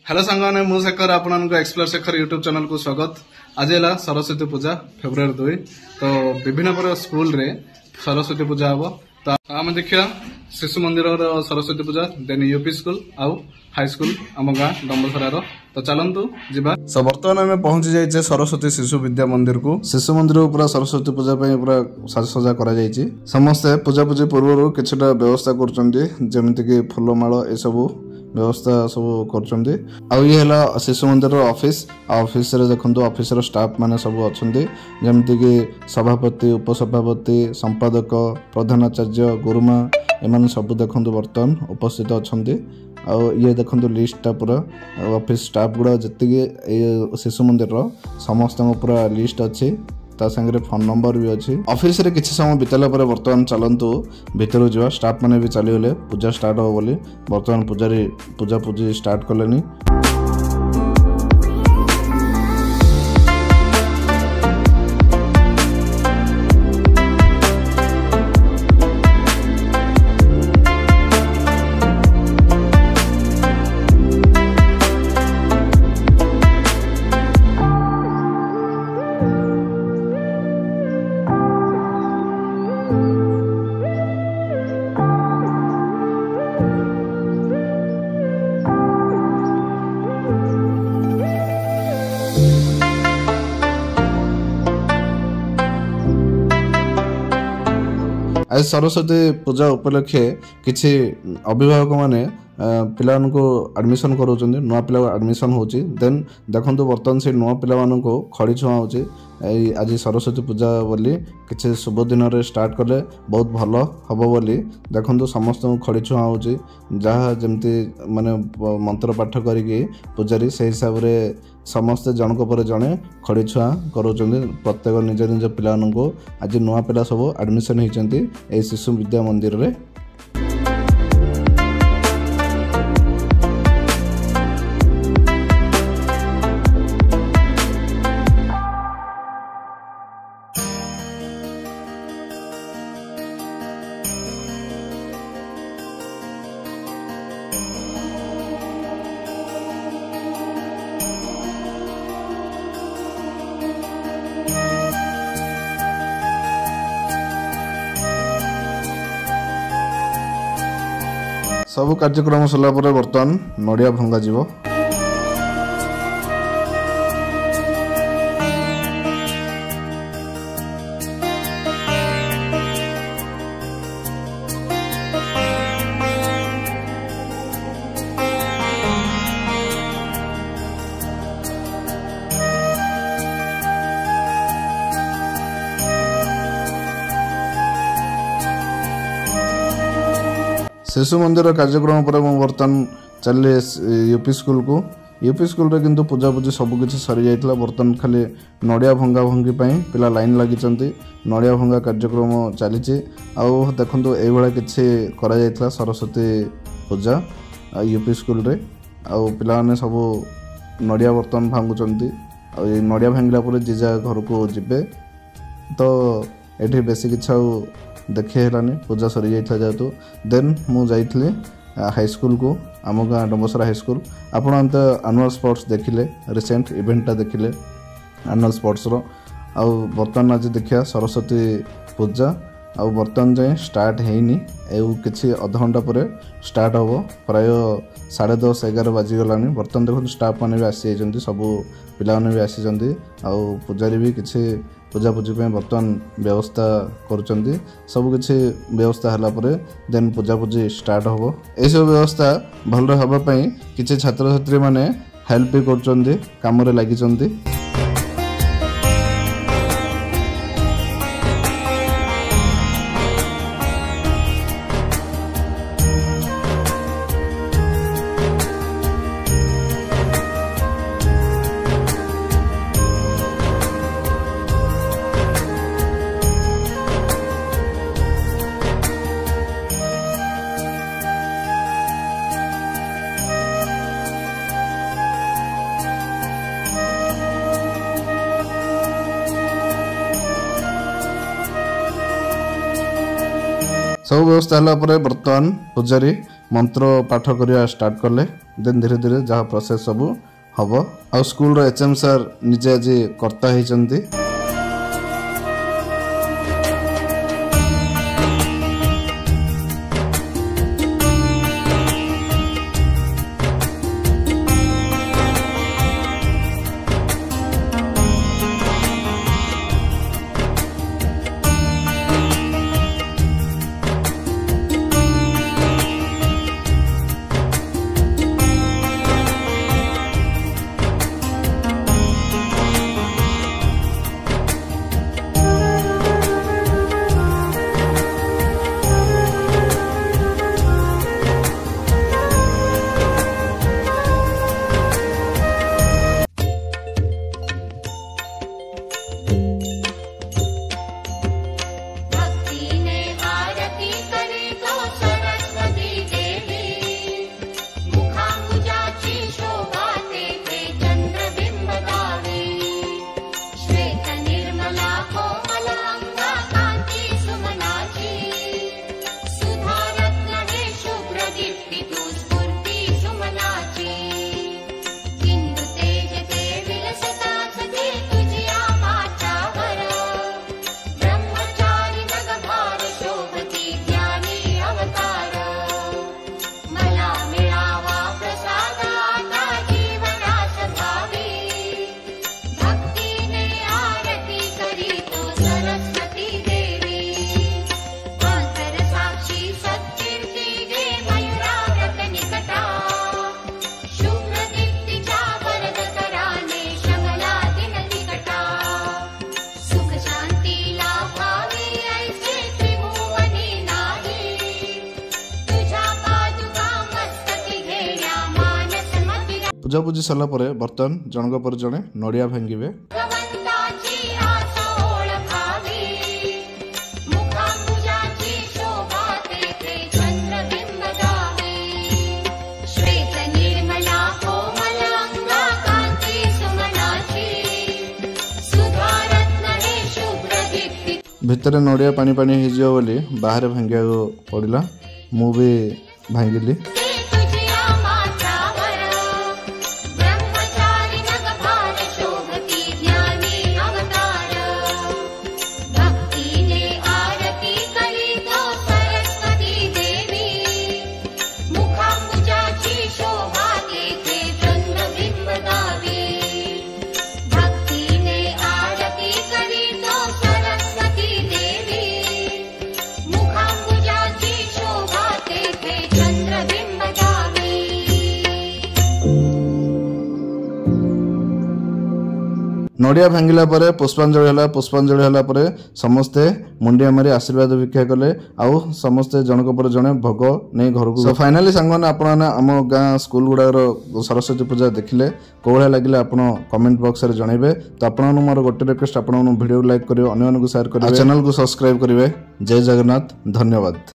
Hello सांगने मु शेखर आपन explore Shekhar YouTube channel को स्वागत। आज है सरस्वती पूजा फेब्रुआरी 2 तो विभिन्न प्रकार स्कूल रे सरस्वती पूजा हम तो आम देखिया शिशु मंदिर सरस्वती पूजा देन यूपी स्कूल आउ हाई स्कूल आम गाँ डम्बलसरार तो चलतु जीवा। बर्तमान आम पहुंची जाइए सरस्वती शिशु विद्या मंदिर को। शिशु मंदिर पूरा सरस्वती पूजा पूरा साजसजा कर समस्ते पूजा पूजी पूर्व कि व्यवस्था करमती फूलमाल ए सब व्यवस्था सब कर शिशु मंदिर ऑफिस रे देखो ऑफिस स्टाफ माने सब अच्छा जमती कि सभापति उपसभापति संपादक प्रधानाचार्य गुरुमा एम सब देखो बर्तमान उपस्थित अच्छा ये देखो लिस्टा पूरा ऑफिस स्टाफ गुड़ा जी शिशु मंदिर समस्त पूरा लिस्ट अच्छी ता संगे फोन नंबर भी अच्छी। ऑफिस रे किसी समय बिताला पर बर्तमान चलतु भीतर जावा स्टाफ माने भी चलीगले पूजा स्टार्ट हो बोली बर्तमान पूजा पूजी स्टार्ट कलेनी। आज सरस्वती पूजा उपलक्षे किसी अभिभावक माने पिला एडमिशन करों नुआ पिला एडमिशन होची देन देखो बर्तमान से नुआ पिला खड़ी छुआ होची आज सरस्वती पूजा बोली किसी शुभ दिन रे स्टार्ट कले बहुत भल हम बोली देखो समस्त खड़ी छुआ होची जहाँ जमती माने मंत्र पाठ करी पूजारी से हिसाब रे समस्ते जनक पर जड़े खड़ी छुआ करों प्रत्येक निज निज पिला आज नुआ पिला सब एडमिशन होती शिशु विद्या मंदिर रे। सब कार्यक्रम सरला पर बर्तमान नड़िया भंगा जीव। शिशु मंदिर कार्यक्रम पर बर्तमान चलिए यूपी स्कूल को। यूपी स्कूल रे किंतु पूजा पूजी सबकि सरी जाइथिला बर्तमान खाली नड़िया भंगा भंगी पिला लाइन लगी नड़िया भंगा कार्यक्रम चली देखो ये किसी करा जाइथिला सरस्वती पूजा यूपी स्कूल रे पिला माने सब नड़िया बर्तमान भांगुचंती ये नड़िया भांगला पर जीजा घर को जिबे तो ये बेसी किछा देखी है पूजा सरी जाइथिला जेहेतु देन मु जाइथिले हाई स्कूल को आम गाँ डम्बसरा हाई स्कूल आपण तो एनुअल स्पोर्ट्स देखिले रिसेंट इवेंटा देखिले एनुअल स्पोर्ट्स रो बर्तमान आज देखिया सरस्वती पूजा बर्तमान जाए स्टार्ट हैनी किसी अध घंटा पर स्टार्ट हम प्राय 10:30 11 बाजिगलानी बर्तमान देखो स्टाफ मैंने भी आसी जाइछन्ती सब पिला भी आसी पूजारी भी किसी पूजा पूजी बर्तमान व्यवस्था करुँच सबकि व्यवस्था है देन पूजा पूजी स्टार्ट हम यह सब व्यवस्था भल हाँपाई किसी छात्र छात्री मैंने हेल्प भी कर लगी। सब व्यवस्था है बर्तमान पूजारी मंत्र पाठ करवा स्टार्ट कले देन धीरे धीरे जहाँ प्रोसेस सब हम आ स्कूल एचएम सर निजे आज कर्ता होती। पूजापूजी सरला बर्तमान जनक पर जड़े नड़िया भांगे। भितर नड़िया पानी पानी हो बोली बाहर भांगा पड़ा मु भी भांगिली। नड़िया भांगिला परे पुष्पांजलि हला परे समस्ते मुंडिया मारी आशीर्वाद भिक्षा कले आउ समस्ते जनक पर जने भोग नहीं घर को। फाइनाली सांगने आपण आम गाँ स्कूल गुड़ार सरस्वती पूजा देखिले कौड़ा लगे आप कमेंट बॉक्स रे जनइबे। तो आपन मोर गोटे रिक्वेस्ट, आपण वीडियो लाइक करियो, अन्य को शेयर करियो, चैनल को सब्सक्राइब करिवे। जय जगन्नाथ, धन्यवाद।